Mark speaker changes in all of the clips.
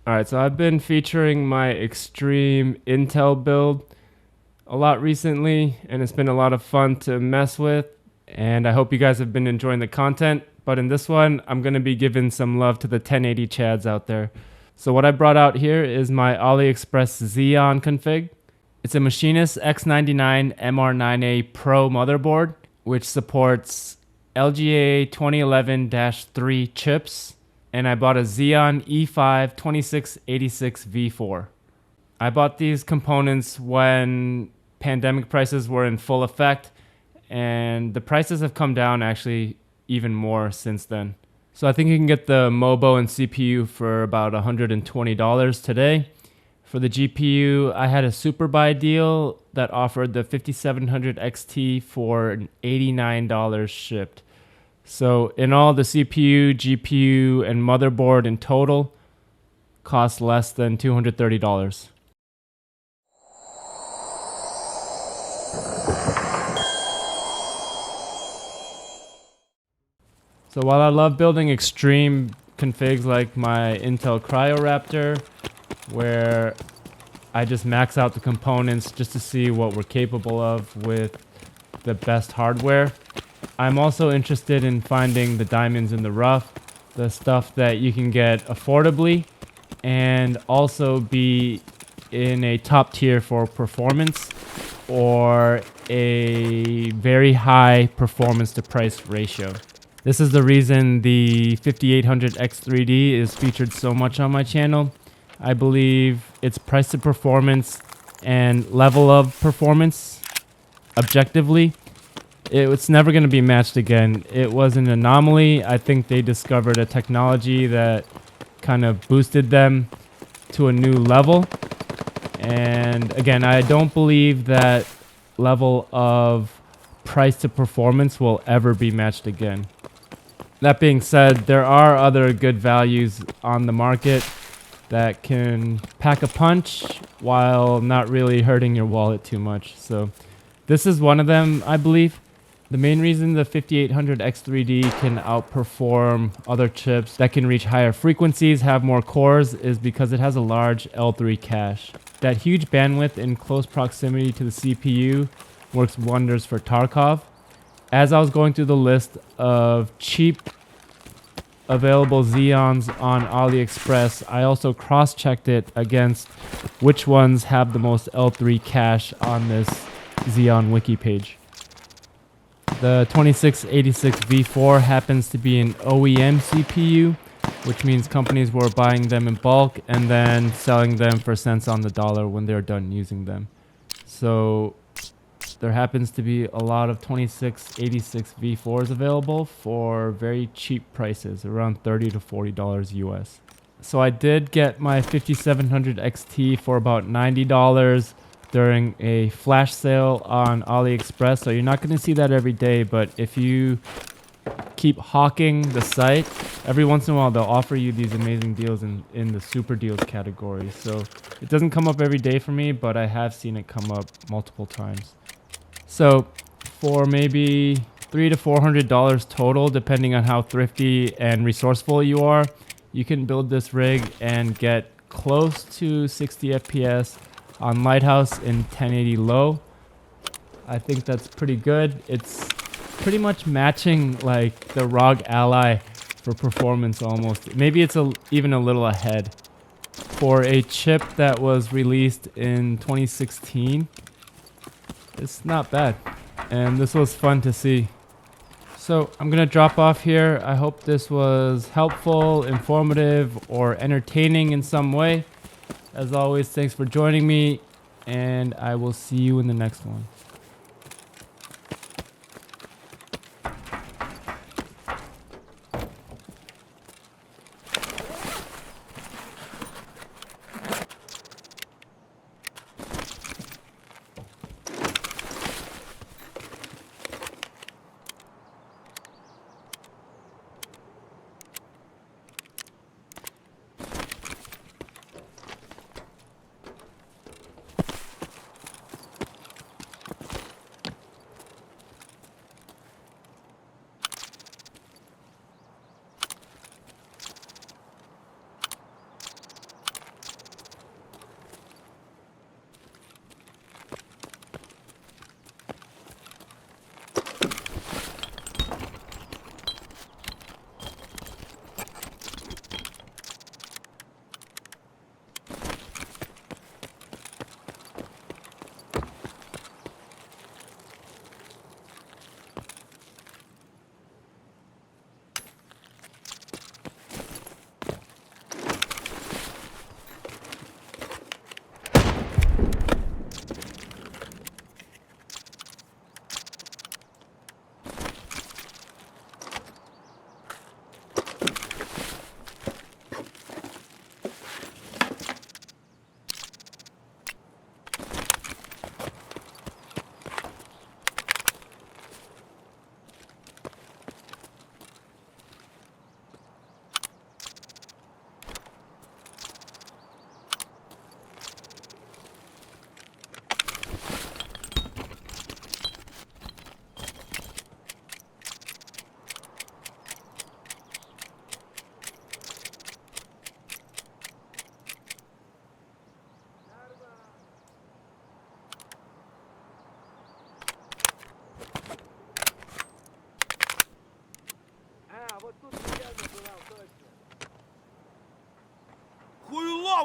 Speaker 1: Alright, so I've been featuring my extreme Intel build a lot recently, and it's been a lot of fun to mess with, and I hope you guys have been enjoying the content. But in this one, I'm going to be giving some love to the 1080 Chads out there. So what I brought out here is my Aliexpress Xeon config. It's a Machinist X99-MR9A Pro motherboard, which supports LGA 2011-3 chips, and I bought a Xeon E5-2686V4. I bought these components when pandemic prices were in full effect, and the prices have come down actually even more since then. So I think you can get the MOBO and CPU for about $120 today. For the GPU, I had a super buy deal that offered the 5700 XT for $89 shipped. So in all, the CPU, GPU, and motherboard in total cost less than $230. So while I love building extreme configs like my Intel Cryoraptor, where I just max out the components just to see what we're capable of with the best hardware, I'm also interested in finding the diamonds in the rough, the stuff that you can get affordably and also be in a top tier for performance or a very high performance to price ratio. This is the reason the 5800X3D is featured so much on my channel. I believe its price to performance and level of performance objectively, it's never going to be matched again. It was an anomaly. I think they discovered a technology that kind of boosted them to a new level. And again, I don't believe that level of price to performance will ever be matched again. That being said, there are other good values on the market that can pack a punch while not really hurting your wallet too much. So this is one of them, I believe. The main reason the 5800X3D can outperform other chips that can reach higher frequencies, have more cores, is because it has a large L3 cache. That huge bandwidth in close proximity to the CPU works wonders for Tarkov. As I was going through the list of cheap available Xeons on Aliexpress, I also cross-checked it against which ones have the most L3 cache on this Xeon wiki page. The 2686V4 happens to be an OEM CPU, which means companies were buying them in bulk and then selling them for cents on the dollar when they're done using them. So there happens to be a lot of 2686V4s available for very cheap prices, around $30 to $40 US. So I did get my 5700 XT for about $90 during a flash sale on Aliexpress. So you're not going to see that every day, but if you keep hawking the site, every once in a while they'll offer you these amazing deals in the super deals category. So it doesn't come up every day for me, but I have seen it come up multiple times. So for maybe $300 to $400 total, depending on how thrifty and resourceful you are, you can build this rig and get close to 60 FPS on Lighthouse in 1080 low. I think that's pretty good. It's pretty much matching like the ROG Ally for performance almost. Maybe it's even a little ahead. For a chip that was released in 2016, it's not bad. And this was fun to see. So I'm going to drop off here. I hope this was helpful, informative, or entertaining in some way. As always, thanks for joining me, and I will see you in the next one.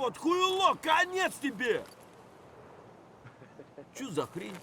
Speaker 2: вот, хуйло, конец тебе! Чё за хрень?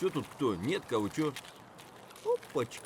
Speaker 2: Чё тут кто? Нет кого, чё? Опачки.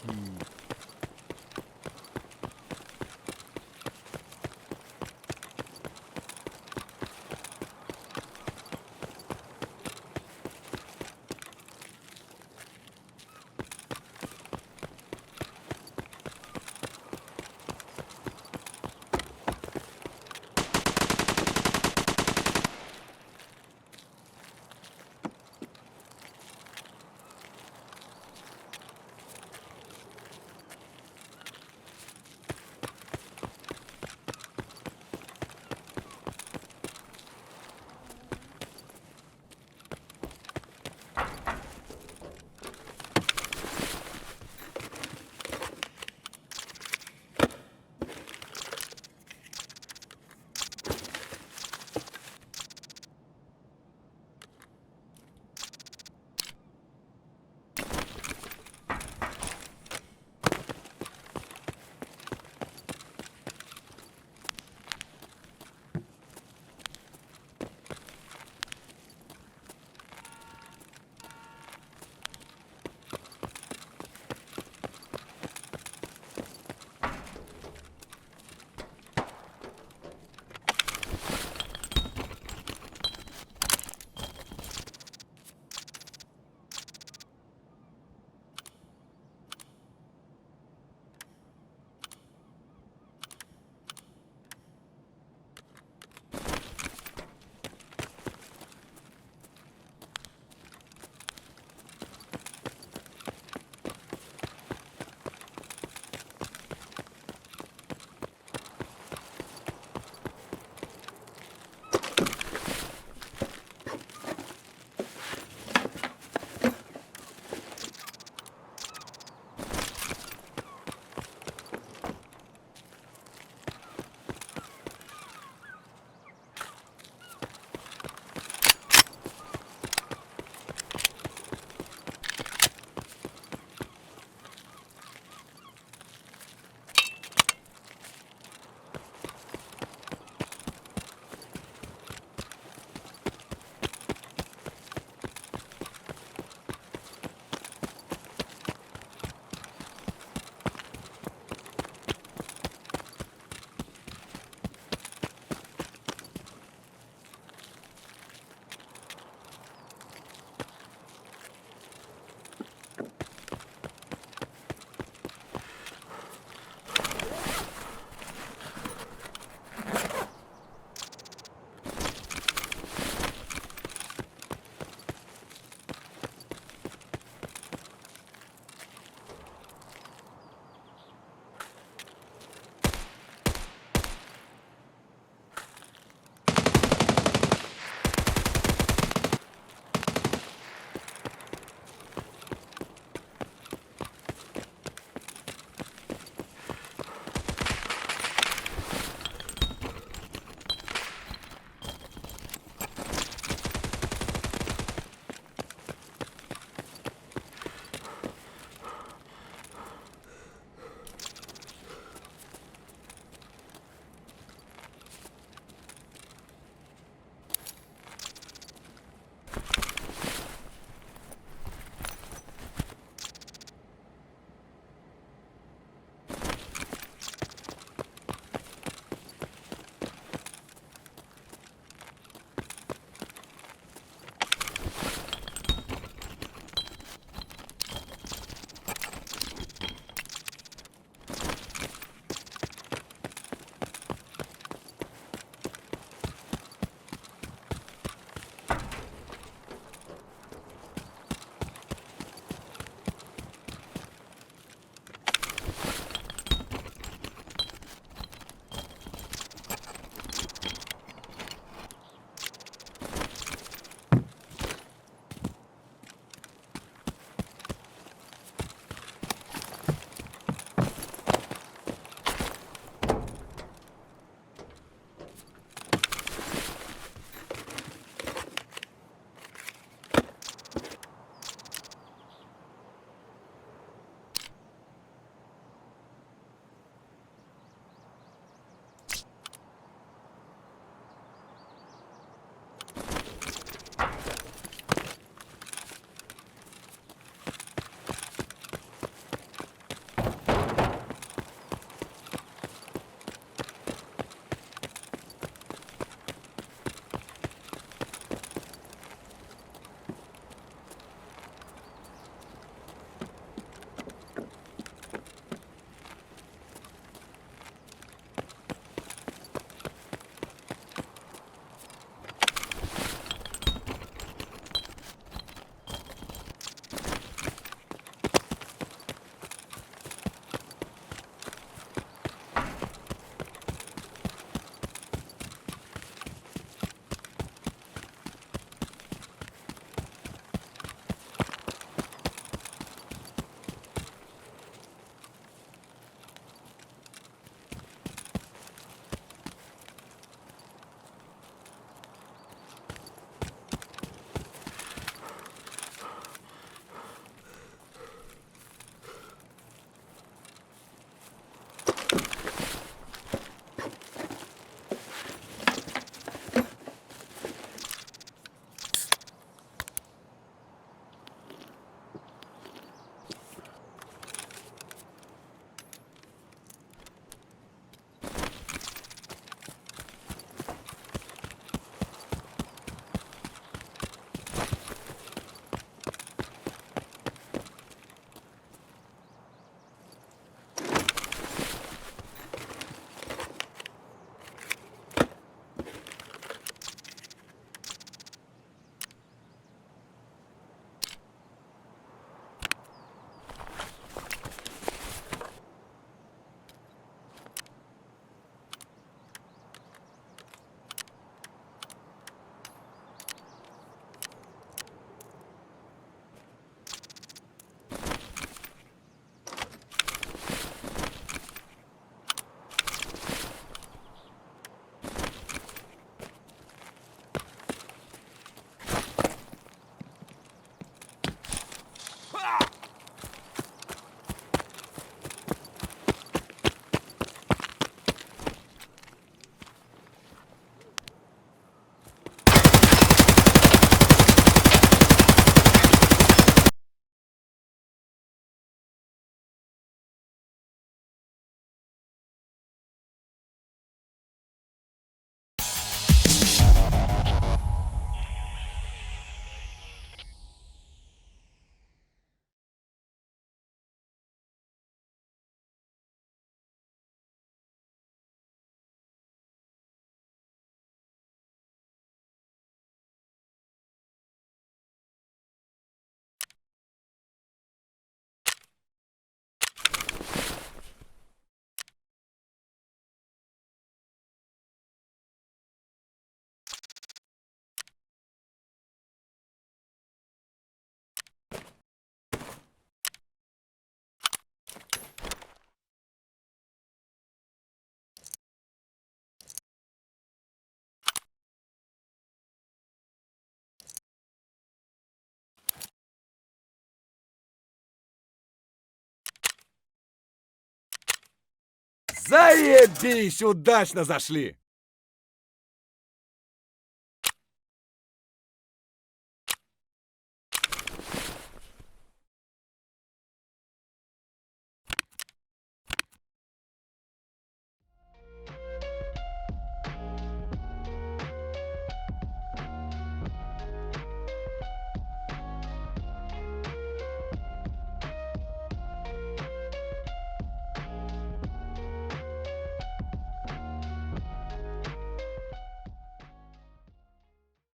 Speaker 3: Заебись, удачно зашли!